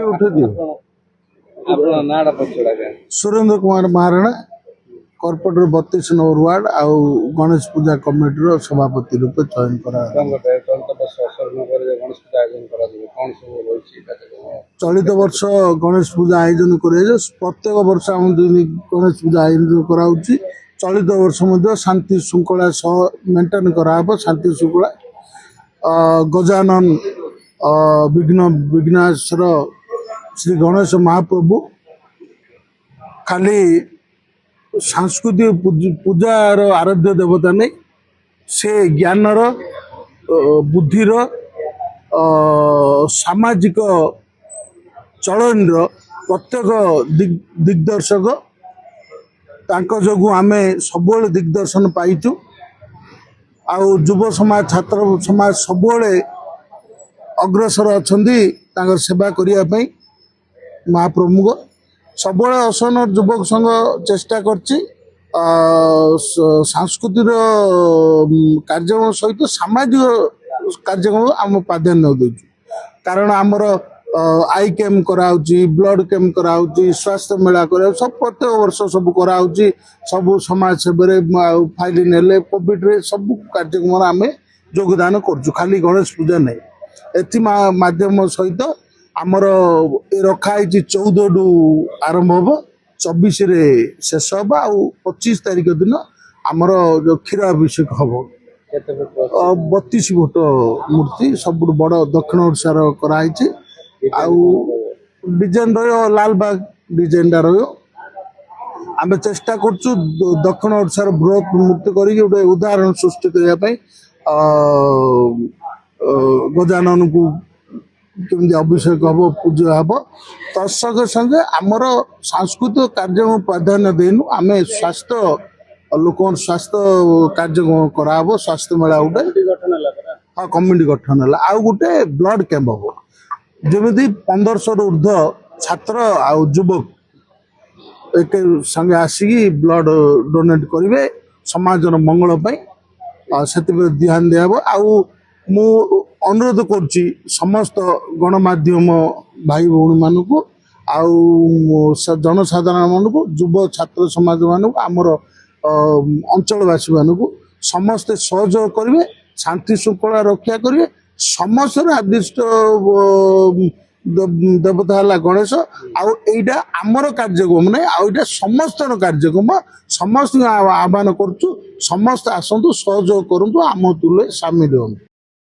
उठे दियो Surendra Kumar Maharana corporator 32 number ward आउ गणेश पूजा कमिटी सभापति रूप चयन करा चलित वर्ष गणेश पूजा आयोजन कर प्रत्येक वर्ष आम गणेश पूजा आयोजन कराऊँच चलित वर्ष शांति श्रृंखला मेंटेन कराब शांति श्रृंखला गजानन विघ्नेश्वर श्री गणेश महाप्रभु खाली सांस्कृतिक पूजार आराध्य देवता नहीं से ज्ञानर बुद्धिर सामाजिक चलन प्रत्येक दिग्दर्शक जो आमे सब दिग्दर्शन पाइचु आउ युव समाज छात्र समाज सब अग्रसर अच्छा सेवा करने महाप्रभु को सब असन युवक संघ चेष्टा करछि सांस्कृतिक कार्यक्रम सहित सामाजिक कार्यक्रम आम प्राधान्य देचु कारण आमर आई कैम्प कराउछि ब्लड कैम्प कराउछि स्वास्थ्य मेला करा सब प्रत्येक वर्ष सब कराउछि सब समाज सेवा फाइल नेले कोविड रे सब कार्यक्रम आम योगदान करछु खाली गणेश पूजा नहीं एथि माध्यम सहित आमर रखाई 14 रु आरंभ हम 24 रे शेष हम आ 25 तारिख दिन आमर जो क्षीराभिषेक हम 32 फुट मूर्ति सब बड़ दक्षिण ओडिशार कराई डिजाइन लालबाग डिजाइन आम चेष्टा करछु दक्षिण ओडिशार बृहत मूर्ति करी गोटे उदाहरण सृष्टि करने गजानन को केमती अभिषेक हम पूजा हम तत्संगे संगे आमर सांस्कृतिक कार्यक्रम प्राधान्य देनु आम स्वास्थ्य लोक स्वास्थ्य कार्यक्रम कराब स्वास्थ्य मेला गोटे हाँ कमिटी गठन है आउ गोटे ब्लड कैंप हम जमी 1500 ऊर्ध्व छात्र आउ युवक एक संगे आसिकी ब्लड डोनेट करेंगे समाज मंगल से ध्यान दिया आउ मु अनुरोध करुच्ची समस्त गणमाध्यम भाई भौणी मानक आउ जनसाधारण मानक युव छात्र समाज मानक आमर अंचलवासी मानक समस्ते सहयोग करेंगे शांति श्रृंखला रक्षा करेंगे समस्त आदिष्ट देवता है गणेश आईटा आमर कार्यक्रम ना आईटा समस्त कार्यक्रम समस्त आह्वान करुँ समस्त आसतु सहयोग करूँ आम तुले सामिल हूँ।